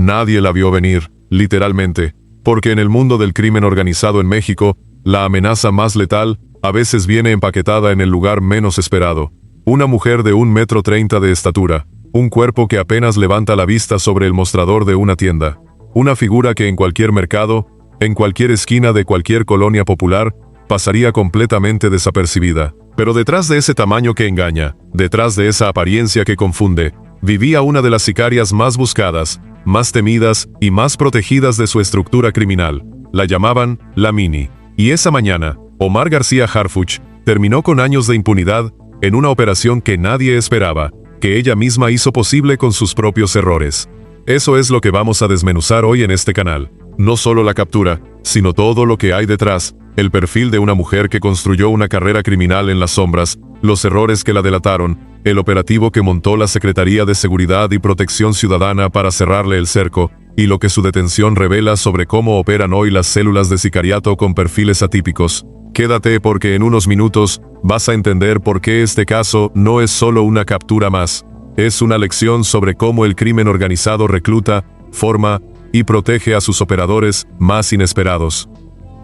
Nadie la vio venir, literalmente, porque en el mundo del crimen organizado en México, la amenaza más letal a veces viene empaquetada en el lugar menos esperado. Una mujer de 1,30 m de estatura, un cuerpo que apenas levanta la vista sobre el mostrador de una tienda. Una figura que en cualquier mercado, en cualquier esquina de cualquier colonia popular, pasaría completamente desapercibida. Pero detrás de ese tamaño que engaña, detrás de esa apariencia que confunde, vivía una de las sicarias más buscadas, más temidas y más protegidas de su estructura criminal. La llamaban la Mini. Y esa mañana, Omar García Harfuch terminó con años de impunidad en una operación que nadie esperaba, que ella misma hizo posible con sus propios errores. Eso es lo que vamos a desmenuzar hoy en este canal. No solo la captura, sino todo lo que hay detrás, el perfil de una mujer que construyó una carrera criminal en las sombras, los errores que la delataron, el operativo que montó la Secretaría de Seguridad y Protección Ciudadana para cerrarle el cerco, y lo que su detención revela sobre cómo operan hoy las células de sicariato con perfiles atípicos. Quédate porque en unos minutos vas a entender por qué este caso no es solo una captura más. Es una lección sobre cómo el crimen organizado recluta, forma y protege a sus operadores más inesperados.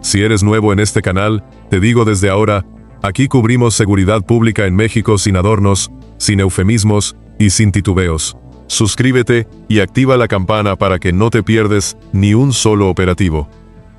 Si eres nuevo en este canal, te digo desde ahora, aquí cubrimos seguridad pública en México sin adornos, sin eufemismos y sin titubeos. Suscríbete y activa la campana para que no te pierdes ni un solo operativo.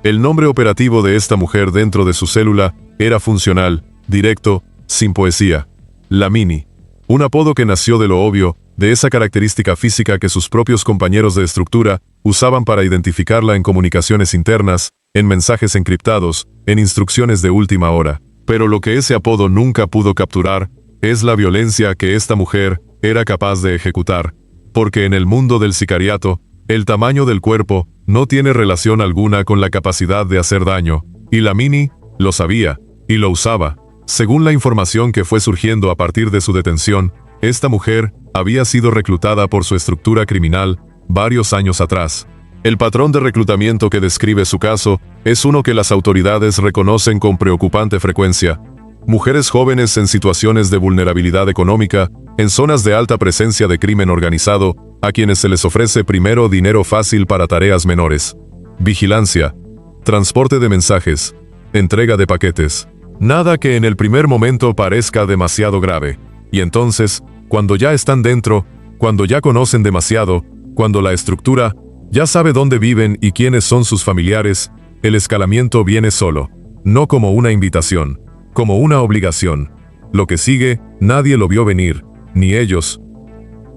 El nombre operativo de esta mujer dentro de su célula era funcional, directo, sin poesía. La Mini. Un apodo que nació de lo obvio, de esa característica física que sus propios compañeros de estructura usaban para identificarla en comunicaciones internas, en mensajes encriptados, en instrucciones de última hora. Pero lo que ese apodo nunca pudo capturar es la violencia que esta mujer era capaz de ejecutar. Porque en el mundo del sicariato, el tamaño del cuerpo no tiene relación alguna con la capacidad de hacer daño, y la Mini lo sabía, y lo usaba. Según la información que fue surgiendo a partir de su detención, esta mujer había sido reclutada por su estructura criminal varios años atrás. El patrón de reclutamiento que describe su caso es uno que las autoridades reconocen con preocupante frecuencia. Mujeres jóvenes en situaciones de vulnerabilidad económica, en zonas de alta presencia de crimen organizado, a quienes se les ofrece primero dinero fácil para tareas menores. Vigilancia, transporte de mensajes, entrega de paquetes. Nada que en el primer momento parezca demasiado grave. Y entonces, cuando ya están dentro, cuando ya conocen demasiado, cuando la estructura ya sabe dónde viven y quiénes son sus familiares, el escalamiento viene solo. No como una invitación, como una obligación. Lo que sigue, nadie lo vio venir, ni ellos.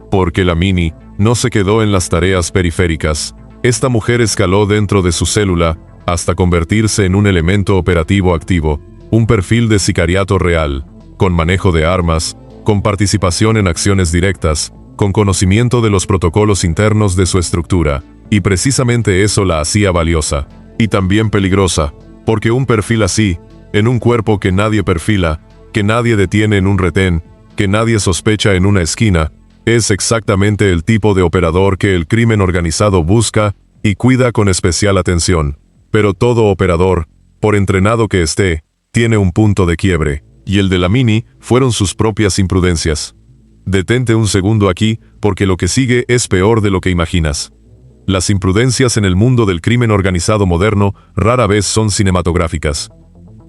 Porque la Mini no se quedó en las tareas periféricas. Esta mujer escaló dentro de su célula hasta convertirse en un elemento operativo activo, un perfil de sicariato real, con manejo de armas, con participación en acciones directas, con conocimiento de los protocolos internos de su estructura, y precisamente eso la hacía valiosa, y también peligrosa, porque un perfil así, en un cuerpo que nadie perfila, que nadie detiene en un retén, que nadie sospecha en una esquina, es exactamente el tipo de operador que el crimen organizado busca y cuida con especial atención. Pero todo operador, por entrenado que esté, tiene un punto de quiebre, y el de la Mini fueron sus propias imprudencias. Detente un segundo aquí, porque lo que sigue es peor de lo que imaginas. Las imprudencias en el mundo del crimen organizado moderno rara vez son cinematográficas.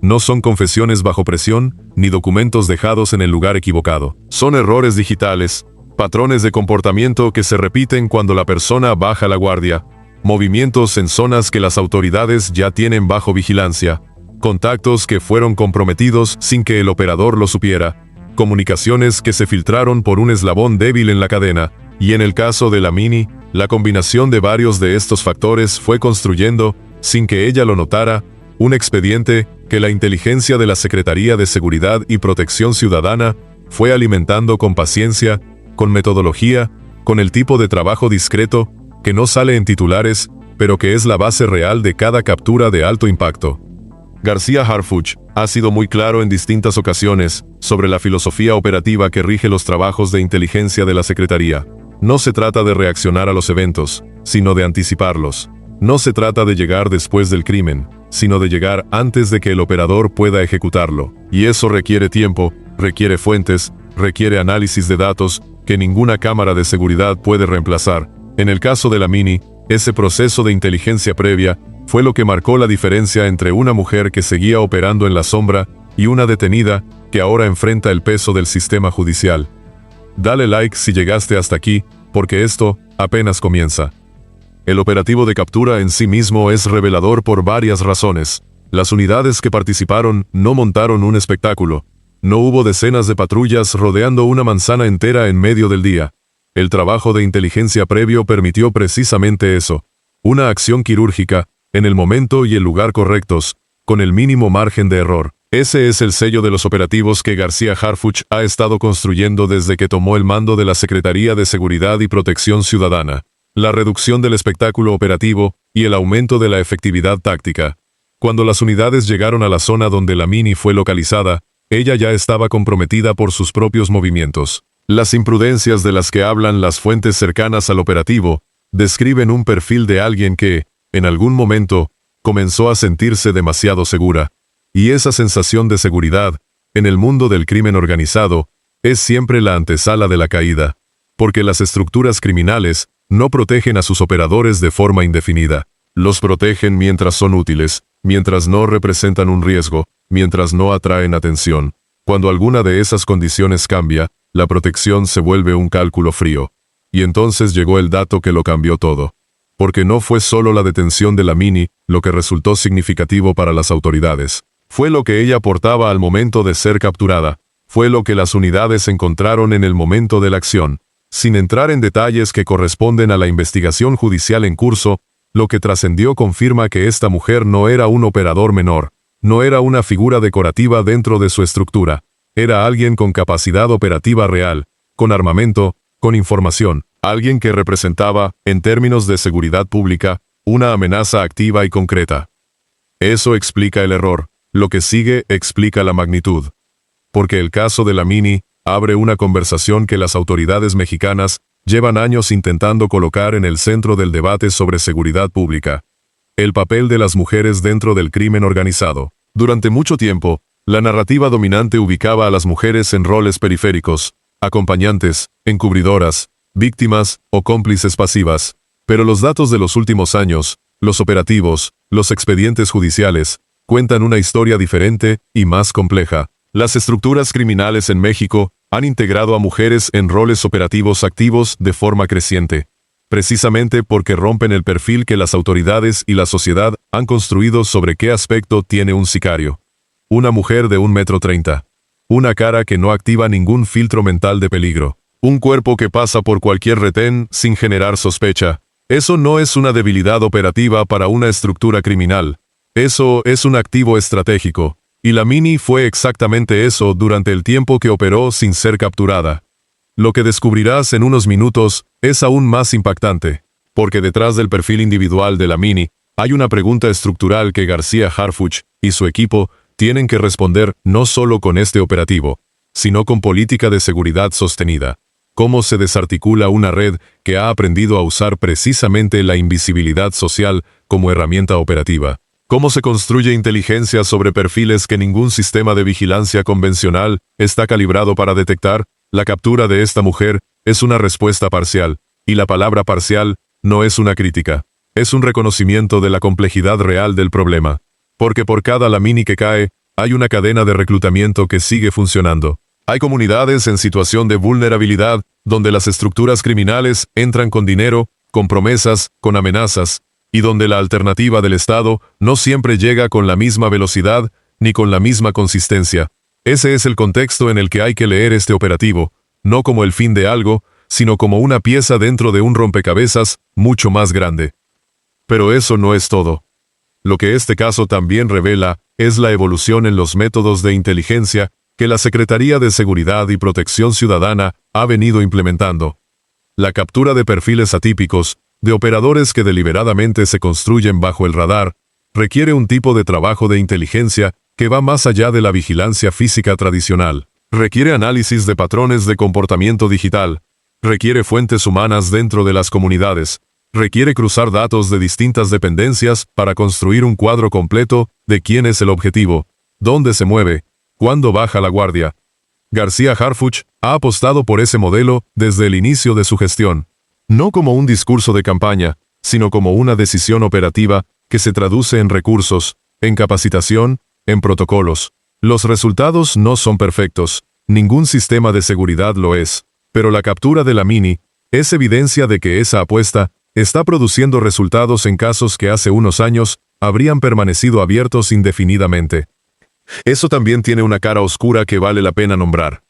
No son confesiones bajo presión, ni documentos dejados en el lugar equivocado. Son errores digitales, patrones de comportamiento que se repiten cuando la persona baja la guardia, movimientos en zonas que las autoridades ya tienen bajo vigilancia, contactos que fueron comprometidos sin que el operador lo supiera, comunicaciones que se filtraron por un eslabón débil en la cadena, y en el caso de la Mini, la combinación de varios de estos factores fue construyendo, sin que ella lo notara, un expediente que la inteligencia de la Secretaría de Seguridad y Protección Ciudadana fue alimentando con paciencia, con metodología, con el tipo de trabajo discreto, que no sale en titulares, pero que es la base real de cada captura de alto impacto. García Harfuch ha sido muy claro en distintas ocasiones sobre la filosofía operativa que rige los trabajos de inteligencia de la Secretaría. No se trata de reaccionar a los eventos, sino de anticiparlos. No se trata de llegar después del crimen, sino de llegar antes de que el operador pueda ejecutarlo. Y eso requiere tiempo, requiere fuentes, requiere análisis de datos que ninguna cámara de seguridad puede reemplazar. En el caso de la Mini, Ese proceso de inteligencia previa fue lo que marcó la diferencia entre una mujer que seguía operando en la sombra y una detenida que ahora enfrenta el peso del sistema judicial. Dale like si llegaste hasta aquí, porque esto apenas comienza. El operativo de captura en sí mismo es revelador por varias razones. Las unidades que participaron no montaron un espectáculo. No hubo decenas de patrullas rodeando una manzana entera en medio del día. El trabajo de inteligencia previo permitió precisamente eso. Una acción quirúrgica, en el momento y el lugar correctos, con el mínimo margen de error. Ese es el sello de los operativos que García Harfuch ha estado construyendo desde que tomó el mando de la Secretaría de Seguridad y Protección Ciudadana. La reducción del espectáculo operativo y el aumento de la efectividad táctica. Cuando las unidades llegaron a la zona donde la Mini fue localizada, ella ya estaba comprometida por sus propios movimientos. Las imprudencias de las que hablan las fuentes cercanas al operativo describen un perfil de alguien que, en algún momento, comenzó a sentirse demasiado segura. Y esa sensación de seguridad, en el mundo del crimen organizado, es siempre la antesala de la caída. Porque las estructuras criminales no protegen a sus operadores de forma indefinida. Los protegen mientras son útiles, mientras no representan un riesgo, mientras no atraen atención. Cuando alguna de esas condiciones cambia, la protección se vuelve un cálculo frío. Y entonces llegó el dato que lo cambió todo. Porque no fue solo la detención de la Mini lo que resultó significativo para las autoridades. Fue lo que ella aportaba al momento de ser capturada. Fue lo que las unidades encontraron en el momento de la acción. Sin entrar en detalles que corresponden a la investigación judicial en curso, lo que trascendió confirma que esta mujer no era un operador menor, no era una figura decorativa dentro de su estructura, era alguien con capacidad operativa real, con armamento, con información, alguien que representaba, en términos de seguridad pública, una amenaza activa y concreta. Eso explica el error, lo que sigue explica la magnitud. Porque el caso de la Mini abre una conversación que las autoridades mexicanas llevan años intentando colocar en el centro del debate sobre seguridad pública. El papel de las mujeres dentro del crimen organizado. Durante mucho tiempo, la narrativa dominante ubicaba a las mujeres en roles periféricos, acompañantes, encubridoras, víctimas o cómplices pasivas. Pero los datos de los últimos años, los operativos, los expedientes judiciales, cuentan una historia diferente y más compleja. Las estructuras criminales en México han integrado a mujeres en roles operativos activos de forma creciente, precisamente porque rompen el perfil que las autoridades y la sociedad han construido sobre qué aspecto tiene un sicario. Una mujer de 1,30 m. Una cara que no activa ningún filtro mental de peligro. Un cuerpo que pasa por cualquier retén sin generar sospecha. Eso no es una debilidad operativa para una estructura criminal. Eso es un activo estratégico. Y la Mini fue exactamente eso durante el tiempo que operó sin ser capturada. Lo que descubrirás en unos minutos es aún más impactante, porque detrás del perfil individual de la Mini hay una pregunta estructural que García Harfuch y su equipo tienen que responder no solo con este operativo, sino con política de seguridad sostenida. ¿Cómo se desarticula una red que ha aprendido a usar precisamente la invisibilidad social como herramienta operativa? ¿Cómo se construye inteligencia sobre perfiles que ningún sistema de vigilancia convencional está calibrado para detectar? La captura de esta mujer es una respuesta parcial, y la palabra parcial no es una crítica. Es un reconocimiento de la complejidad real del problema. Porque por cada la Mini que cae, hay una cadena de reclutamiento que sigue funcionando. Hay comunidades en situación de vulnerabilidad, donde las estructuras criminales entran con dinero, con promesas, con amenazas, y donde la alternativa del Estado no siempre llega con la misma velocidad ni con la misma consistencia. Ese es el contexto en el que hay que leer este operativo, no como el fin de algo, sino como una pieza dentro de un rompecabezas mucho más grande. Pero eso no es todo. Lo que este caso también revela es la evolución en los métodos de inteligencia que la Secretaría de Seguridad y Protección Ciudadana ha venido implementando. La captura de perfiles atípicos, de operadores que deliberadamente se construyen bajo el radar, requiere un tipo de trabajo de inteligencia que va más allá de la vigilancia física tradicional. Requiere análisis de patrones de comportamiento digital, requiere fuentes humanas dentro de las comunidades, requiere cruzar datos de distintas dependencias para construir un cuadro completo de quién es el objetivo, dónde se mueve, cuándo baja la guardia. García Harfuch ha apostado por ese modelo desde el inicio de su gestión. No como un discurso de campaña, sino como una decisión operativa que se traduce en recursos, en capacitación, en protocolos. Los resultados no son perfectos, ningún sistema de seguridad lo es, pero la captura de la Mini es evidencia de que esa apuesta está produciendo resultados en casos que hace unos años habrían permanecido abiertos indefinidamente. Eso también tiene una cara oscura que vale la pena nombrar.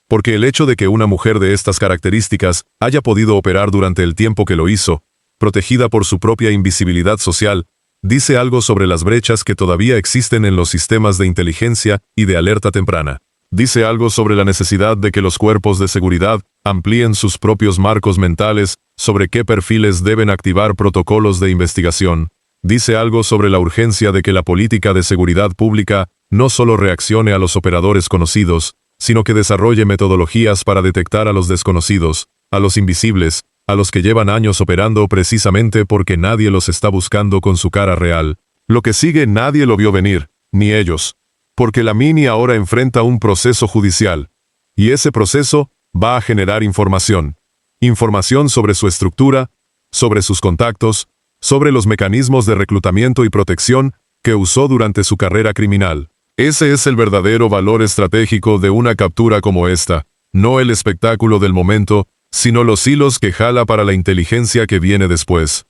Porque el hecho de que una mujer de estas características haya podido operar durante el tiempo que lo hizo, protegida por su propia invisibilidad social, dice algo sobre las brechas que todavía existen en los sistemas de inteligencia y de alerta temprana. Dice algo sobre la necesidad de que los cuerpos de seguridad amplíen sus propios marcos mentales sobre qué perfiles deben activar protocolos de investigación. Dice algo sobre la urgencia de que la política de seguridad pública no solo reaccione a los operadores conocidos, sino que desarrolle metodologías para detectar a los desconocidos, a los invisibles, a los que llevan años operando precisamente porque nadie los está buscando con su cara real. Lo que sigue nadie lo vio venir, ni ellos. Porque la Mini ahora enfrenta un proceso judicial. Y ese proceso va a generar información. Información sobre su estructura, sobre sus contactos, sobre los mecanismos de reclutamiento y protección que usó durante su carrera criminal. Ese es el verdadero valor estratégico de una captura como esta, no el espectáculo del momento, sino los hilos que jala para la inteligencia que viene después.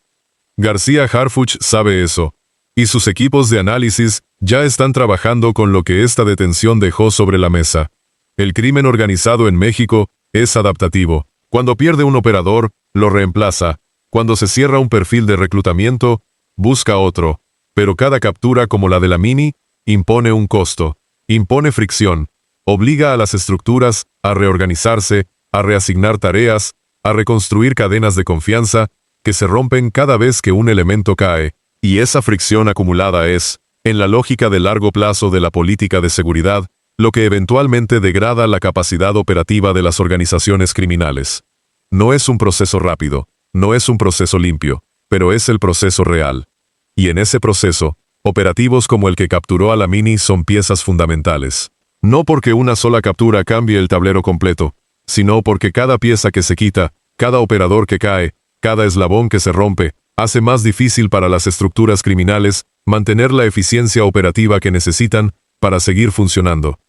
García Harfuch sabe eso, y sus equipos de análisis ya están trabajando con lo que esta detención dejó sobre la mesa. El crimen organizado en México es adaptativo. Cuando pierde un operador, lo reemplaza. Cuando se cierra un perfil de reclutamiento, busca otro. Pero cada captura como la de la Mini impone un costo, impone fricción, obliga a las estructuras a reorganizarse, a reasignar tareas, a reconstruir cadenas de confianza que se rompen cada vez que un elemento cae, y esa fricción acumulada es, en la lógica de largo plazo de la política de seguridad, lo que eventualmente degrada la capacidad operativa de las organizaciones criminales. No es un proceso rápido, no es un proceso limpio, pero es el proceso real. Y en ese proceso, operativos como el que capturó a la Mini son piezas fundamentales. No porque una sola captura cambie el tablero completo, sino porque cada pieza que se quita, cada operador que cae, cada eslabón que se rompe, hace más difícil para las estructuras criminales mantener la eficiencia operativa que necesitan para seguir funcionando.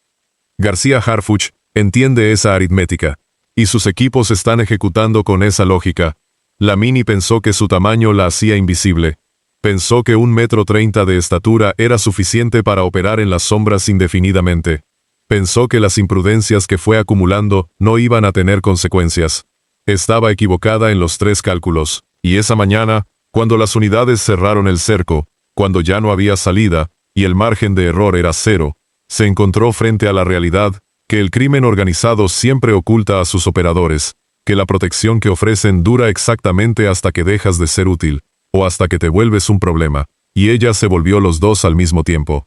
García Harfuch entiende esa aritmética, y sus equipos están ejecutando con esa lógica. La Mini pensó que su tamaño la hacía invisible. Pensó que 1,30 m de estatura era suficiente para operar en las sombras indefinidamente. Pensó que las imprudencias que fue acumulando no iban a tener consecuencias. Estaba equivocada en los 3 cálculos, y esa mañana, cuando las unidades cerraron el cerco, cuando ya no había salida, y el margen de error era 0, se encontró frente a la realidad que el crimen organizado siempre oculta a sus operadores, que la protección que ofrecen dura exactamente hasta que dejas de ser útil, o hasta que te vuelves un problema, y ella se volvió los dos al mismo tiempo.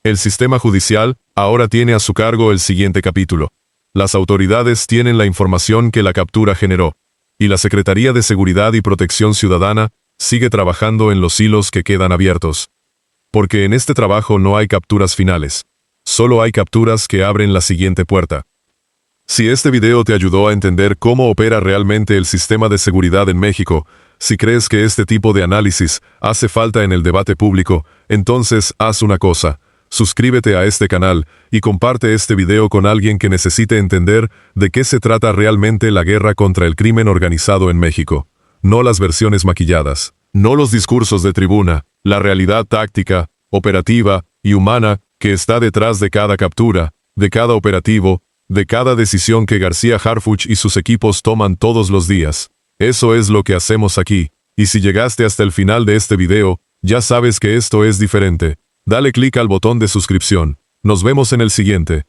El sistema judicial ahora tiene a su cargo el siguiente capítulo. Las autoridades tienen la información que la captura generó, y la Secretaría de Seguridad y Protección Ciudadana sigue trabajando en los hilos que quedan abiertos. Porque en este trabajo no hay capturas finales, solo hay capturas que abren la siguiente puerta. Si este video te ayudó a entender cómo opera realmente el sistema de seguridad en México, si crees que este tipo de análisis hace falta en el debate público, entonces haz una cosa. Suscríbete a este canal y comparte este video con alguien que necesite entender de qué se trata realmente la guerra contra el crimen organizado en México. No las versiones maquilladas, no los discursos de tribuna, la realidad táctica, operativa y humana que está detrás de cada captura, de cada operativo, de cada decisión que García Harfuch y sus equipos toman todos los días. Eso es lo que hacemos aquí, y si llegaste hasta el final de este video, ya sabes que esto es diferente. Dale clic al botón de suscripción. Nos vemos en el siguiente.